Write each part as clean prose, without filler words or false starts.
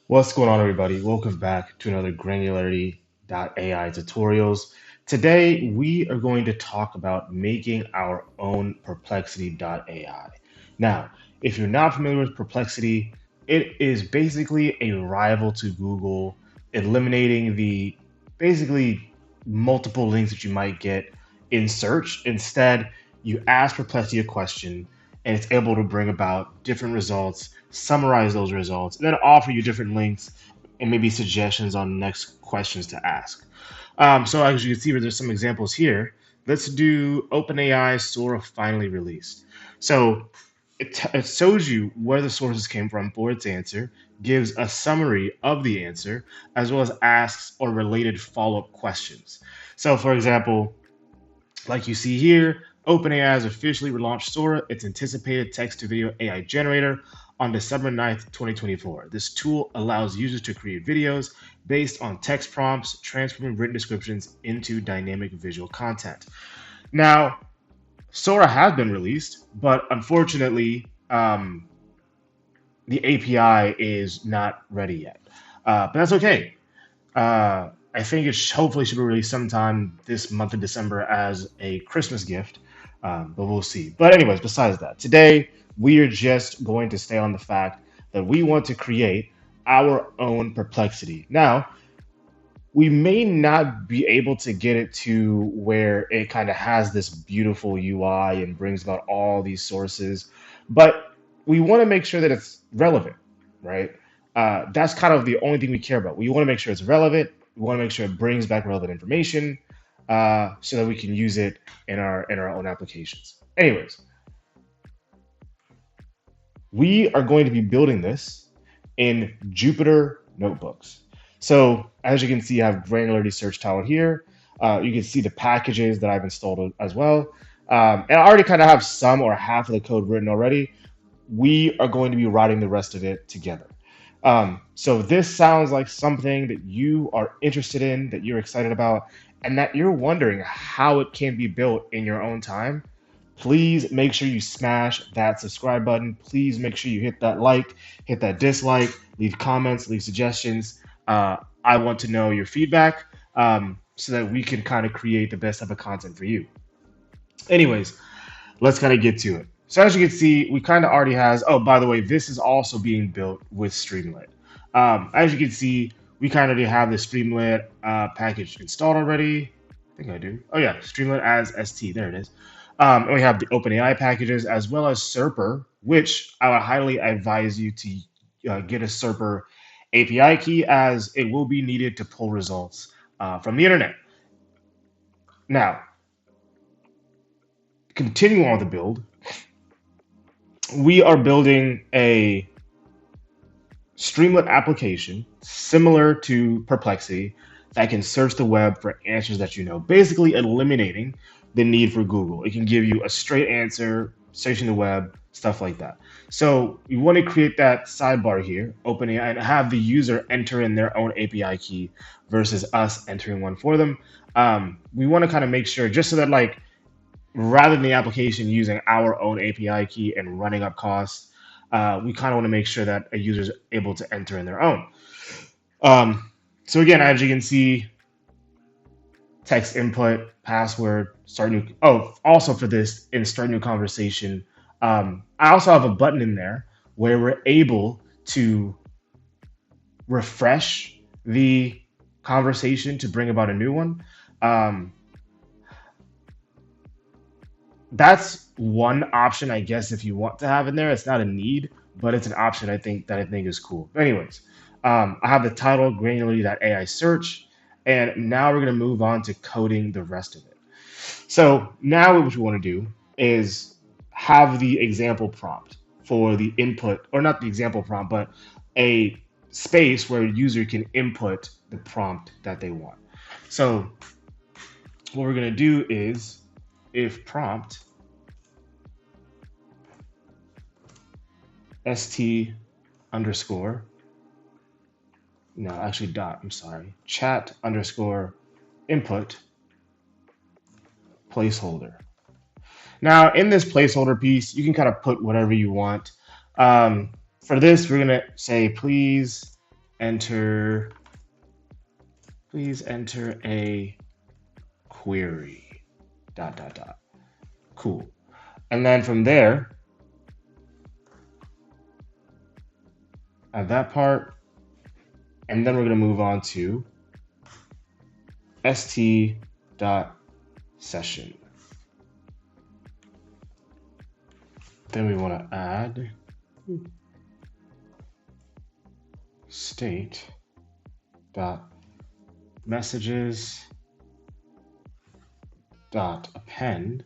What's going on, everybody? Welcome back to another Granularity.ai tutorials. Today, we are going to talk about making our own Perplexity.ai. Now, if you're not familiar with Perplexity, it is basically a rival to Google, eliminating the basically multiple links that you might get in search. Instead, you ask Perplexity a question and it's able to bring about different results, summarize those results, and then offer you different links and maybe suggestions on next questions to ask. So as you can see, there's some examples here. Let's do OpenAI Sora finally released. So it shows you where the sources came from for its answer, gives a summary of the answer, as well as asks or related follow-up questions. So for example, like you see here, OpenAI has officially relaunched Sora, its anticipated text to video AI generator, on December 9th, 2024. This tool allows users to create videos based on text prompts, transforming written descriptions into dynamic visual content. Now, Sora has been released, but unfortunately, the API is not ready yet. But that's okay. I think hopefully should be released sometime this month of December as a Christmas gift, but we'll see. But anyways, besides that, today we are just going to stay on the fact that we want to create our own Perplexity. Now, we may not be able to get it to where it kind of has this beautiful UI and brings about all these sources, but we want to make sure that it's relevant, right? That's kind of the only thing we care about. We want to make sure it's relevant. We want to make sure it brings back relevant information, so that we can use it in our own applications. Anyways, we are going to be building this in Jupyter notebooks. So as you can see, I have granularity search tower here. You can see the packages that I've installed as well. And I already kind of have some or half of the code written already. We are going to be writing the rest of it together. So this sounds like something that you are interested in, that you're excited about, and that you're wondering how it can be built in your own time. Please make sure you smash that subscribe button. Please make sure you hit that like, hit that dislike, leave comments, leave suggestions. I want to know your feedback, so that we can kind of create the best type of content for you. Anyways, let's kind of get to it. So as you can see, we kind of already has, oh, by the way, this is also being built with Streamlit. As you can see, we kind of already have the Streamlit package installed already. I think I do. Oh yeah, Streamlit as ST, there it is. And we have the OpenAI packages as well as Serper, which I would highly advise you to get a Serper API key, as it will be needed to pull results from the internet. Now, continuing on with the build, we are building a Streamlit application similar to Perplexity that can search the web for answers that you know, basically eliminating the need for Google. It can give you a straight answer, searching the web, stuff like that. So we want to create that sidebar here, open it, and have the user enter in their own API key versus us entering one for them. We want to kind of make sure, just so that like rather than the application using our own API key and running up costs, we kind of want to make sure that a user is able to enter in their own. So again, as you can see, text input, password, start new. Oh, also for this, in start new conversation, I also have a button in there where we're able to refresh the conversation to bring about a new one. Um, that's one option, I guess, if you want to have in there. It's not a need, but it's an option I think is cool. But anyways, I have the title Granularity.ai search, and now we're gonna move on to coding the rest of it. So now what we want to do is have the example prompt for the input, or not the example prompt, but a space where a user can input the prompt that they want. So what we're gonna do is if prompt st underscore, no, actually dot, I'm sorry, chat underscore input placeholder. Now, in this placeholder piece, you can kind of put whatever you want. For this, we're going to say, please enter, please enter a query, dot, dot, dot. Cool. And then from there, at that part, and then we're going to move on to st dot session. Then we want to add state dot messages dot append,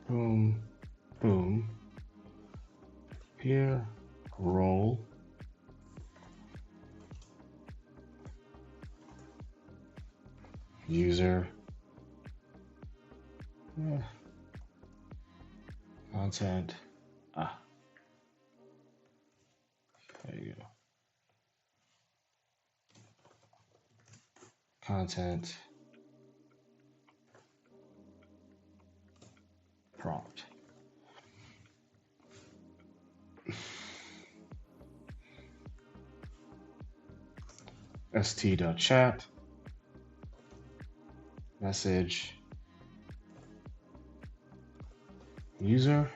boom, boom, here, role, user, content, there you go, content, prompt. st.chat, message, user,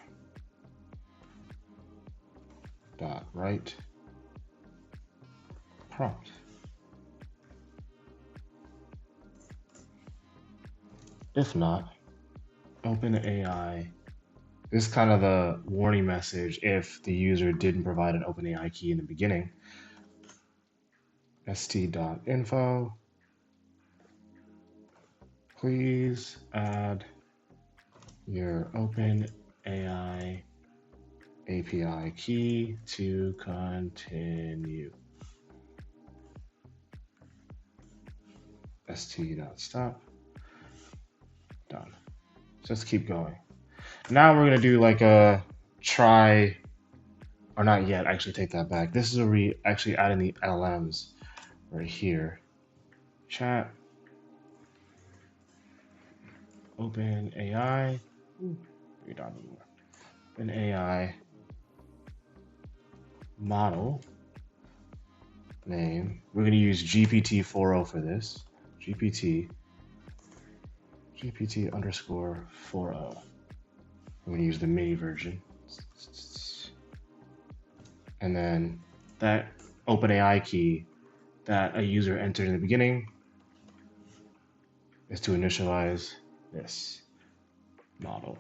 dot write, prompt. If not, OpenAI. This is kind of a warning message if the user didn't provide an OpenAI key in the beginning. st.info, please add your OpenAI API key to continue. st.stop, done. So let's keep going. Now we're gonna do like a try, or not yet, actually take that back. This is where we actually add in the LLMs right here. Chat, OpenAI, OpenAI model name. We're gonna use GPT-4o for this. GPT underscore 4o. I'm gonna use the mini version. And then that OpenAI key that a user entered in the beginning is to initialize this model.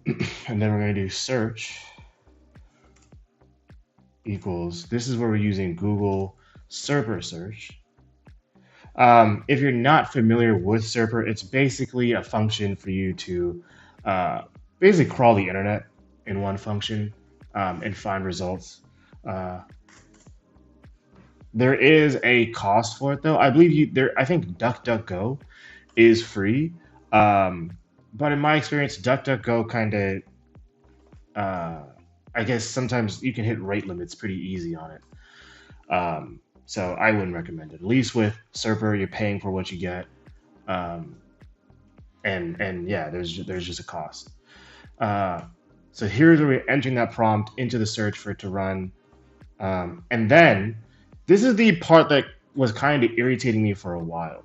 And then we're going to do search equals, this is where we're using Google Serper search. If you're not familiar with Serper, it's basically a function for you to basically crawl the internet in one function and find results. There is a cost for it though. I believe I think DuckDuckGo is free. But in my experience, DuckDuckGo kind of, I guess sometimes you can hit rate limits pretty easy on it. So I wouldn't recommend it. At least with Serper, you're paying for what you get, and yeah, there's just a cost. So here's where we're entering that prompt into the search for it to run, and then this is the part that was kind of irritating me for a while.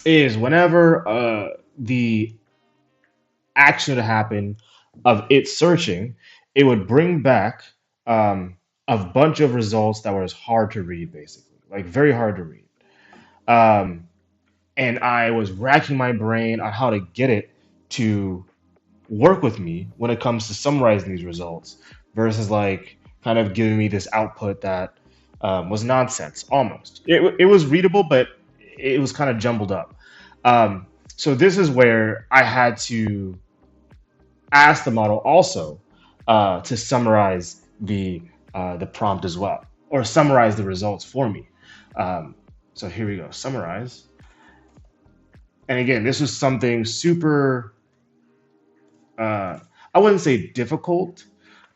Is whenever the action to happen of it searching, it would bring back a bunch of results that were hard to read, basically, like very hard to read. Um, and I was racking my brain on how to get it to work with me when it comes to summarizing these results versus like kind of giving me this output that was nonsense almost. It was readable, but it was kind of jumbled up. So this is where I had to ask the model also to summarize the prompt as well, or summarize the results for me. So here we go, summarize. And again, this was something super, I wouldn't say difficult,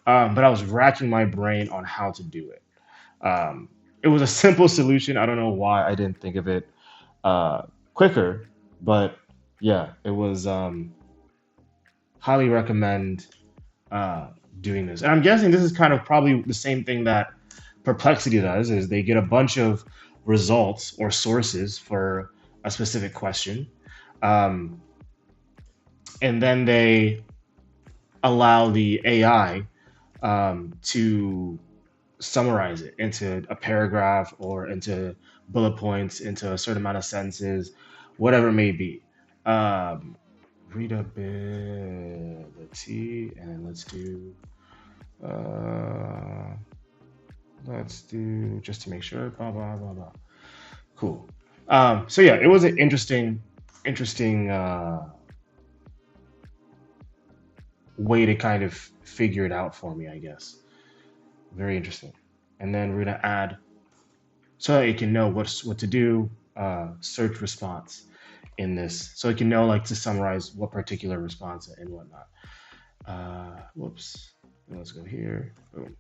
but I was racking my brain on how to do it. It was a simple solution. I don't know why I didn't think of it quicker, but yeah, it was. highly recommend uh, doing this. And I'm guessing this is kind of probably the same thing that Perplexity does, is they get a bunch of results or sources for a specific question. Um, and then they allow the AI to summarize it into a paragraph or into bullet points, into a certain amount of sentences, whatever it may be. Um, Readability, and uh, let's do just to make sure, blah, blah, blah, blah. Cool. So yeah, it was an interesting way to kind of figure it out for me, I guess. Very interesting. And then we're gonna add so that it can know what to do, search response in this, so it can know like to summarize what particular response and whatnot. Whoops. Let's go here. Boom.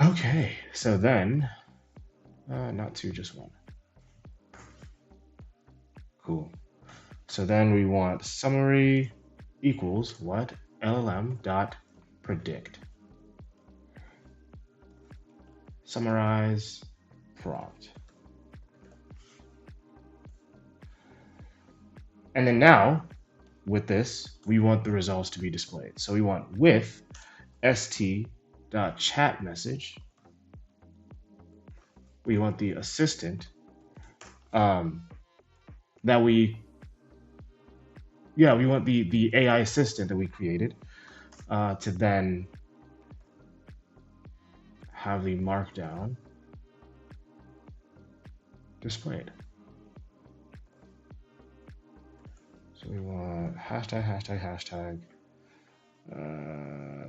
Okay. So then, not two, just one. Cool. So then we want summary equals what? LLM dot predict. Summarize prompt. And then now, with this, we want the results to be displayed. So we want with st.chat message, we want the assistant um, that we want the AI assistant that we created to then have the markdown displayed. So we want hashtag, hashtag, hashtag.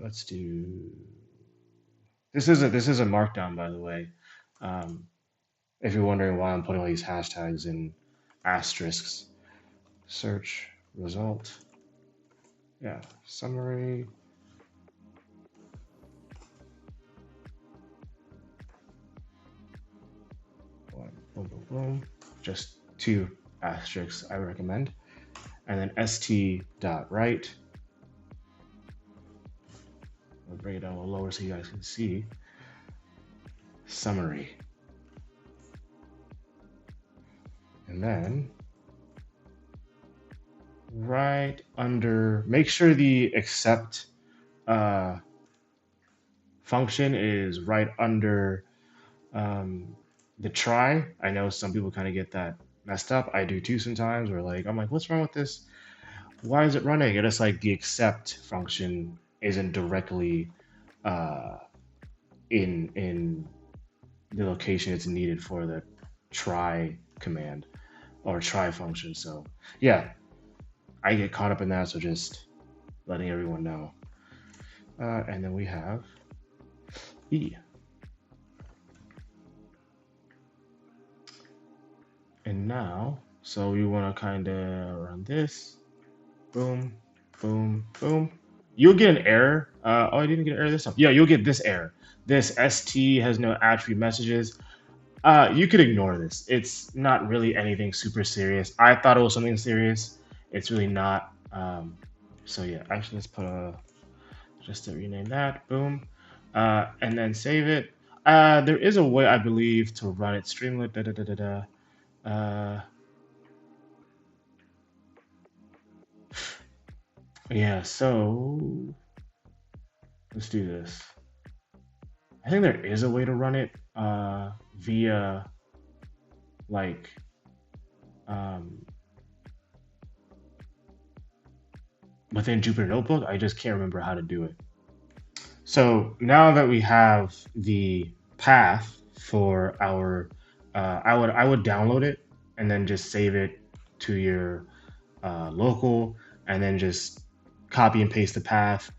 Let's do. This is a markdown, by the way. Um, if you're wondering why I'm putting all these hashtags and asterisks, search result. Yeah, summary. Boom, boom, boom. Just two asterisks I recommend. And then st.write. I'll bring it down a little lower so you guys can see. Summary. And then right under, make sure the accept function is right under um, the try. I know some people kind of get that messed up. I do too sometimes. Where like I'm like, what's wrong with this? Why is it running? And it's like the accept function isn't directly uh, in the location it's needed for the try command or try function. So yeah, I get caught up in that. So just letting everyone know. And then we have E. And now, so we want to kind of run this. Boom, boom, boom. You'll get an error. Oh, I didn't get an error this time. Yeah, you'll get this error. This ST has no attribute messages. You could ignore this. It's not really anything super serious. I thought it was something serious. It's really not. So yeah, actually, let's put a just to rename that. Boom, and then save it. There is a way, I believe, to run it. Streamlit. Da da da da da. Uh, yeah. So let's do this. I think there is a way to run it via like um, within Jupyter Notebook. I just can't remember how to do it. So now that we have the path for our, I would download it and then just save it to your local, and then just copy and paste the path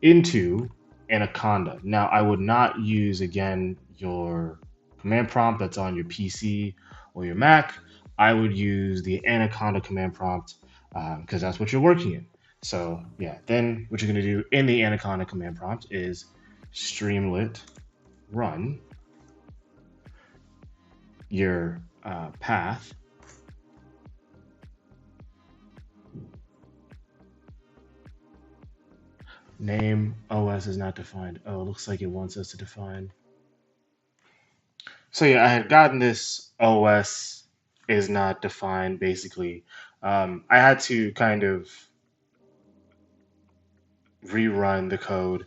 into Anaconda. Now I would not use again your command prompt that's on your PC or your Mac. I would use the Anaconda command prompt because that's what you're working in. So yeah, then what you're going to do in the Anaconda command prompt is streamlit run your path Name OS is not defined. Oh, it looks like it wants us to define. So yeah, I had gotten this OS is not defined basically. I had to kind of rerun the code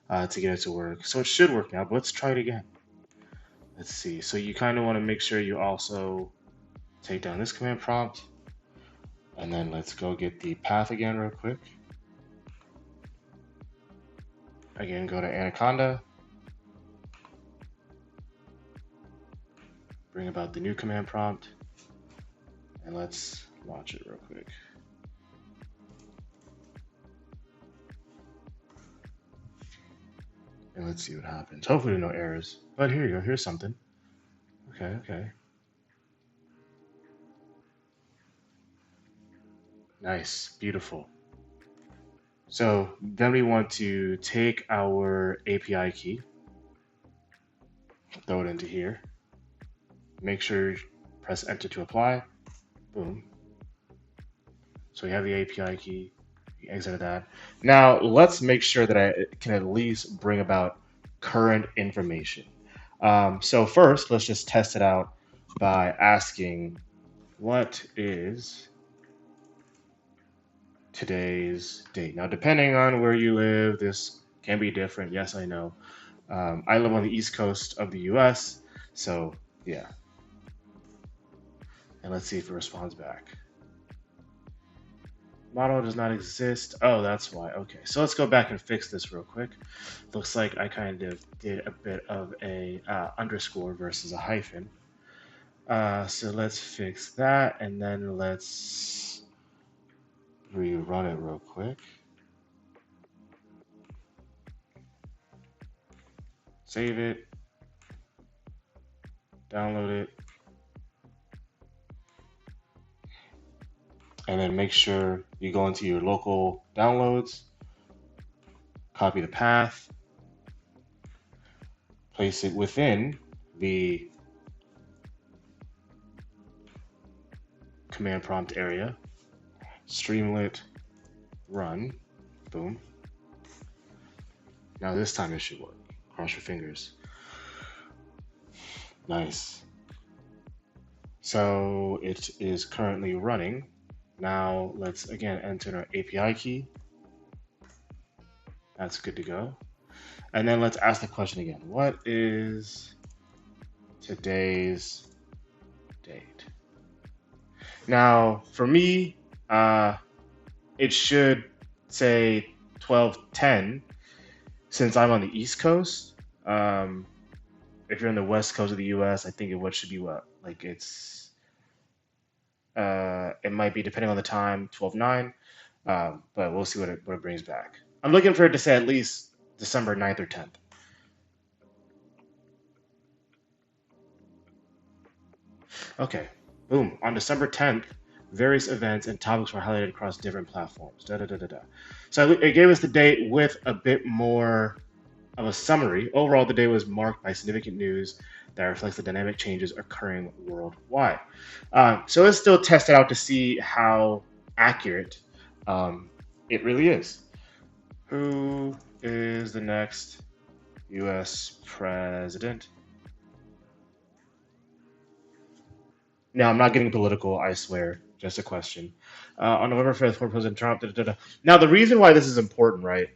to get it to work. So it should work now, but let's try it again. Let's see. So you kind of want to make sure you also take down this command prompt. And then let's go get the path again real quick. Again, go to Anaconda. Bring about the new command prompt. And let's launch it real quick. And let's see what happens. Hopefully no errors. But here you go. Here's something. Okay, okay. Nice. Beautiful. So then we want to take our API key, throw it into here. Make sure you press enter to apply. Boom. So we have the API key. We exited that. Now let's make sure that I can at least bring about current information. So first, let's just test it out by asking, what is today's date? Now, depending on where you live, this can be different. Yes, I know. I live on the east coast of the US, so yeah. And let's see if it responds back. Model does not exist. Oh, that's why. Okay, so let's go back and fix this real quick. Looks like I kind of did a bit of a underscore versus a hyphen. So let's fix that, and then let's rerun it real quick. Save it. Download it. And then make sure you go into your local downloads, copy the path, place it within the command prompt area, Streamlit run, boom. Now this time it should work. Cross your fingers. Nice. So it is currently running. Now let's again enter our API key. That's good to go. And then let's ask the question again. What is today's date? Now, for me, it should say 12:10 since I'm on the East Coast. If you're on the West Coast of the U.S., I think it should be what? Like it might be depending on the time, 12:09. But we'll see what it brings back. I'm looking for it to say at least December 9th or 10th. Okay, boom. On December 10th, various events and topics were highlighted across different platforms. Da, da, da, da, da. So it gave us the date with a bit more of a summary. Overall, the day was marked by significant news that reflects the dynamic changes occurring worldwide. So let's still test it out to see how accurate it really is. Who is the next U.S. president? Now, I'm not getting political, I swear. Just a question. On November 5th, for President Trump. Da, da, da, da. Now, the reason why this is important, right,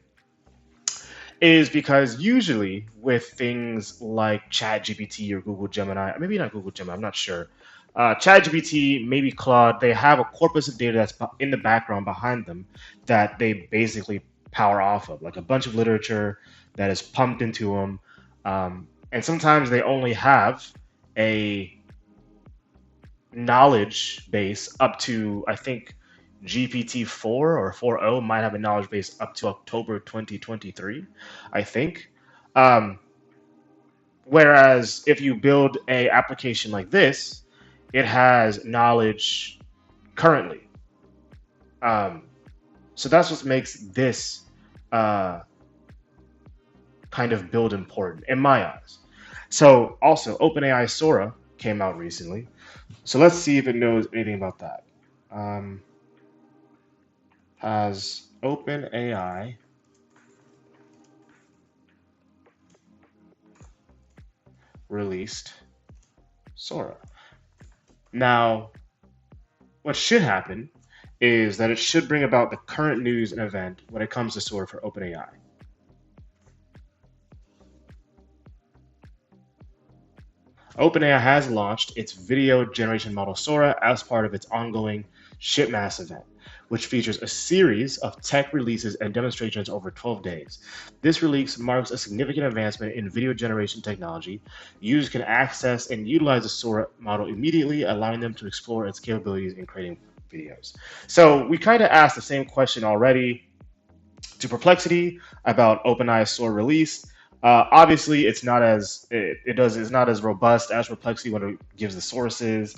is because usually with things like ChatGPT or Google Gemini, maybe not Google Gemini, I'm not sure. ChatGPT, maybe Claude, they have a corpus of data that's in the background behind them that they basically power off of, like a bunch of literature that is pumped into them. And sometimes they only have a knowledge base up to, I think, GPT-4 or 4.0 might have a knowledge base up to October 2023, I think. Um, Whereas if you build a application like this, it has knowledge currently. Um, so that's what makes this uh, kind of build important in my eyes. So also, OpenAI Sora came out recently. So let's see if it knows anything about that. Has OpenAI released Sora. Now, what should happen is that it should bring about the current news and event when it comes to Sora for OpenAI. OpenAI has launched its video generation model Sora as part of its ongoing Shipmass event, which features a series of tech releases and demonstrations over 12 days. This release marks a significant advancement in video generation technology. Users can access and utilize the Sora model immediately, allowing them to explore its capabilities in creating videos. So we kind of asked the same question already to Perplexity about OpenAI's Sora release. Obviously, it's not as robust as Perplexity when it gives the sources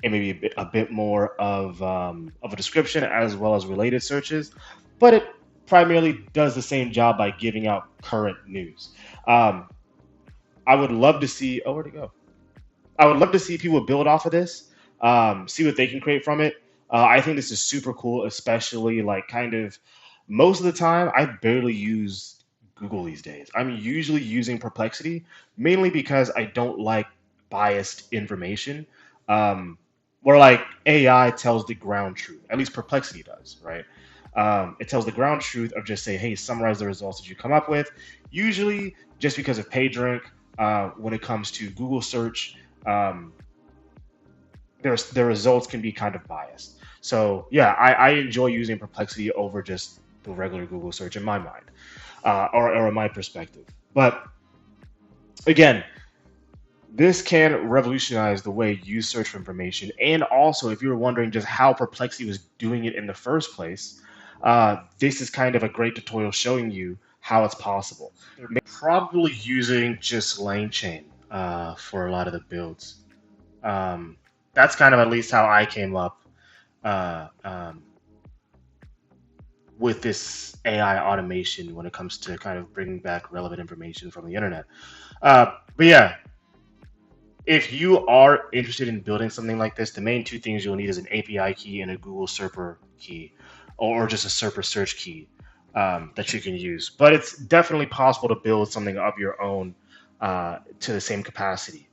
and maybe a bit more of a description as well as related searches, but it primarily does the same job by giving out current news. Um, I would love to see. Oh, where'd it go? I would love to see people build off of this, see what they can create from it. I think this is super cool, especially like kind of most of the time, I barely use Google these days. I'm usually using Perplexity mainly because I don't like biased information. Um, where like AI tells the ground truth, at least Perplexity does, right? It tells the ground truth of just say, hey, summarize the results that you come up with. Usually, just because of PageRank, when it comes to Google search, um, their results can be kind of biased. So yeah, I enjoy using Perplexity over just the regular Google search in my mind, or in my perspective. But again, this can revolutionize the way you search for information. And also, if you were wondering just how Perplexity was doing it in the first place, this is kind of a great tutorial showing you how it's possible. They're probably using just Langchain for a lot of the builds. Um, that's kind of at least how I came up uh, um, with this AI automation when it comes to kind of bringing back relevant information from the internet. But yeah, if you are interested in building something like this, the main two things you'll need is an API key and a Google Serper key, or just a Serper search key that you can use. But it's definitely possible to build something of your own to the same capacity.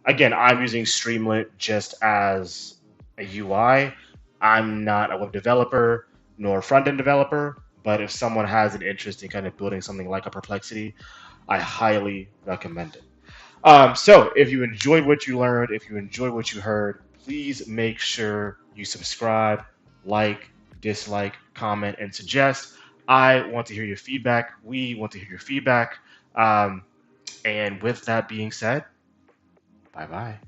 Again, I'm using Streamlit just as a UI. I'm not a web developer nor a front end developer, but if someone has an interest in kind of building something like a Perplexity, I highly recommend it. So, if you enjoyed what you learned, if you enjoyed what you heard, please make sure you subscribe, like, dislike, comment, and suggest. I want to hear your feedback. We want to hear your feedback. And with that being said, bye bye.